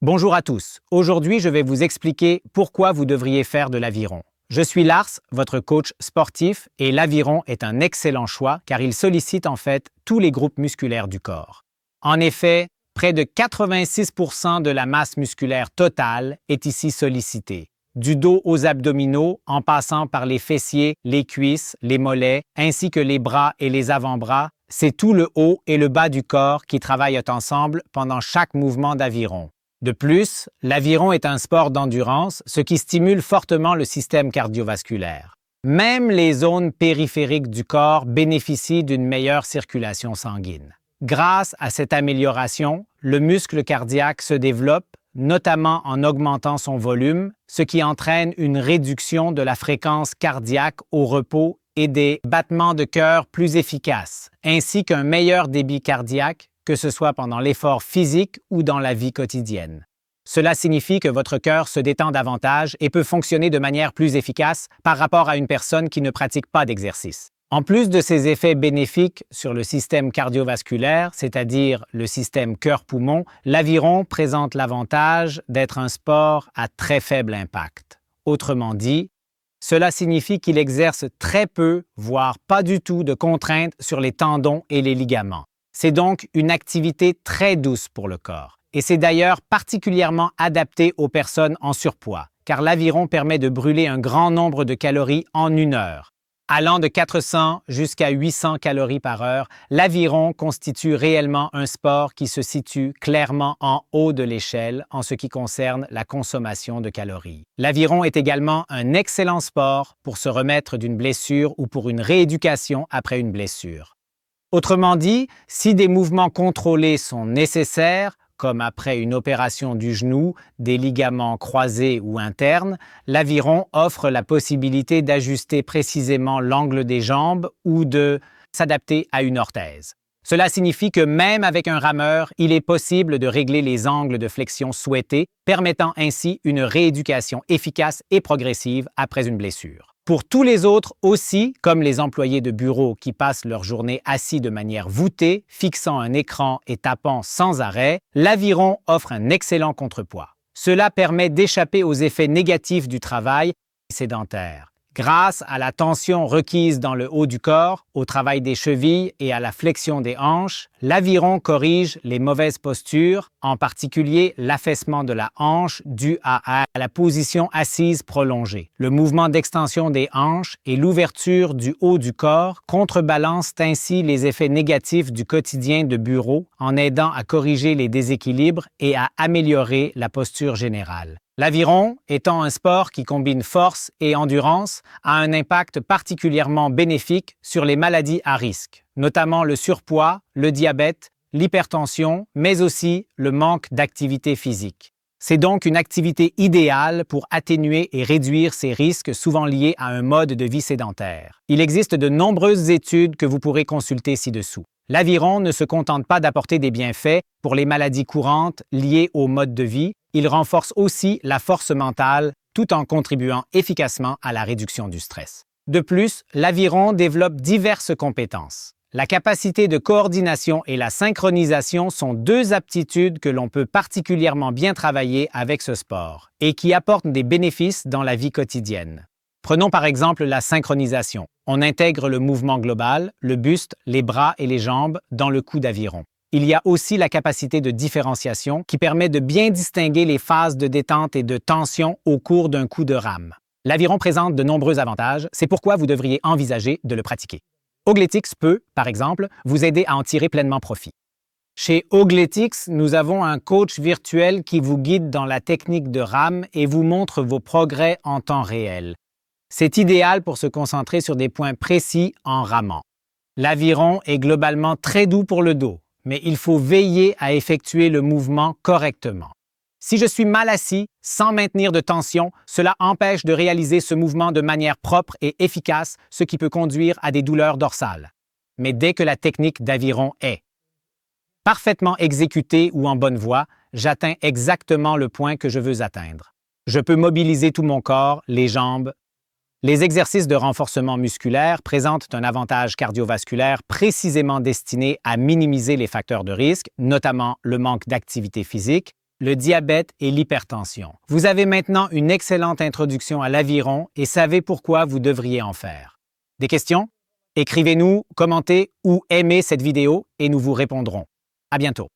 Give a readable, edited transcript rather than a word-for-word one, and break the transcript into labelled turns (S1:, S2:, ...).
S1: Bonjour à tous. Aujourd'hui, je vais vous expliquer pourquoi vous devriez faire de l'aviron. Je suis Lars, votre coach sportif, et l'aviron est un excellent choix car il sollicite en fait tous les groupes musculaires du corps. En effet, près de 86% de la masse musculaire totale est ici sollicitée. Du dos aux abdominaux, en passant par les fessiers, les cuisses, les mollets, ainsi que les bras et les avant-bras, c'est tout le haut et le bas du corps qui travaillent ensemble pendant chaque mouvement d'aviron. De plus, l'aviron est un sport d'endurance, ce qui stimule fortement le système cardiovasculaire. Même les zones périphériques du corps bénéficient d'une meilleure circulation sanguine. Grâce à cette amélioration, le muscle cardiaque se développe, notamment en augmentant son volume, ce qui entraîne une réduction de la fréquence cardiaque au repos et des battements de cœur plus efficaces, ainsi qu'un meilleur débit cardiaque, que ce soit pendant l'effort physique ou dans la vie quotidienne. Cela signifie que votre cœur se détend davantage et peut fonctionner de manière plus efficace par rapport à une personne qui ne pratique pas d'exercice. En plus de ces effets bénéfiques sur le système cardiovasculaire, c'est-à-dire le système cœur-poumon, l'aviron présente l'avantage d'être un sport à très faible impact. Autrement dit, cela signifie qu'il exerce très peu, voire pas du tout, de contraintes sur les tendons et les ligaments. C'est donc une activité très douce pour le corps. Et c'est d'ailleurs particulièrement adapté aux personnes en surpoids, car l'aviron permet de brûler un grand nombre de calories en 1 heure. Allant de 400 jusqu'à 800 calories par heure, l'aviron constitue réellement un sport qui se situe clairement en haut de l'échelle en ce qui concerne la consommation de calories. L'aviron est également un excellent sport pour se remettre d'une blessure ou pour une rééducation après une blessure. Autrement dit, si des mouvements contrôlés sont nécessaires, comme après une opération du genou, des ligaments croisés ou internes, l'aviron offre la possibilité d'ajuster précisément l'angle des jambes ou de s'adapter à une orthèse. Cela signifie que même avec un rameur, il est possible de régler les angles de flexion souhaités, permettant ainsi une rééducation efficace et progressive après une blessure. Pour tous les autres aussi, comme les employés de bureau qui passent leur journée assis de manière voûtée, fixant un écran et tapant sans arrêt, l'aviron offre un excellent contrepoids. Cela permet d'échapper aux effets négatifs du travail sédentaire. Grâce à la tension requise dans le haut du corps, au travail des chevilles et à la flexion des hanches, l'aviron corrige les mauvaises postures, en particulier l'affaissement de la hanche dû à la position assise prolongée. Le mouvement d'extension des hanches et l'ouverture du haut du corps contrebalancent ainsi les effets négatifs du quotidien de bureau en aidant à corriger les déséquilibres et à améliorer la posture générale. L'aviron, étant un sport qui combine force et endurance, a un impact particulièrement bénéfique sur les maladies à risque, notamment le surpoids, le diabète, l'hypertension, mais aussi le manque d'activité physique. C'est donc une activité idéale pour atténuer et réduire ces risques souvent liés à un mode de vie sédentaire. Il existe de nombreuses études que vous pourrez consulter ci-dessous. L'aviron ne se contente pas d'apporter des bienfaits pour les maladies courantes liées au mode de vie, il renforce aussi la force mentale tout en contribuant efficacement à la réduction du stress. De plus, l'aviron développe diverses compétences. La capacité de coordination et la synchronisation sont 2 aptitudes que l'on peut particulièrement bien travailler avec ce sport et qui apportent des bénéfices dans la vie quotidienne. Prenons par exemple la synchronisation. On intègre le mouvement global, le buste, les bras et les jambes dans le coup d'aviron. Il y a aussi la capacité de différenciation qui permet de bien distinguer les phases de détente et de tension au cours d'un coup de rame. L'aviron présente de nombreux avantages, c'est pourquoi vous devriez envisager de le pratiquer. Ogletix peut, par exemple, vous aider à en tirer pleinement profit. Chez Ogletix, nous avons un coach virtuel qui vous guide dans la technique de rame et vous montre vos progrès en temps réel. C'est idéal pour se concentrer sur des points précis en ramant. L'aviron est globalement très doux pour le dos, mais il faut veiller à effectuer le mouvement correctement. Si je suis mal assis, sans maintenir de tension, cela empêche de réaliser ce mouvement de manière propre et efficace, ce qui peut conduire à des douleurs dorsales. Mais dès que la technique d'aviron est parfaitement exécutée ou en bonne voie, j'atteins exactement le point que je veux atteindre. Je peux mobiliser tout mon corps, les jambes. Les exercices de renforcement musculaire présentent un avantage cardiovasculaire précisément destiné à minimiser les facteurs de risque, notamment le manque d'activité physique, le diabète et l'hypertension. Vous avez maintenant une excellente introduction à l'aviron et savez pourquoi vous devriez en faire. Des questions? Écrivez-nous, commentez ou aimez cette vidéo et nous vous répondrons. À bientôt.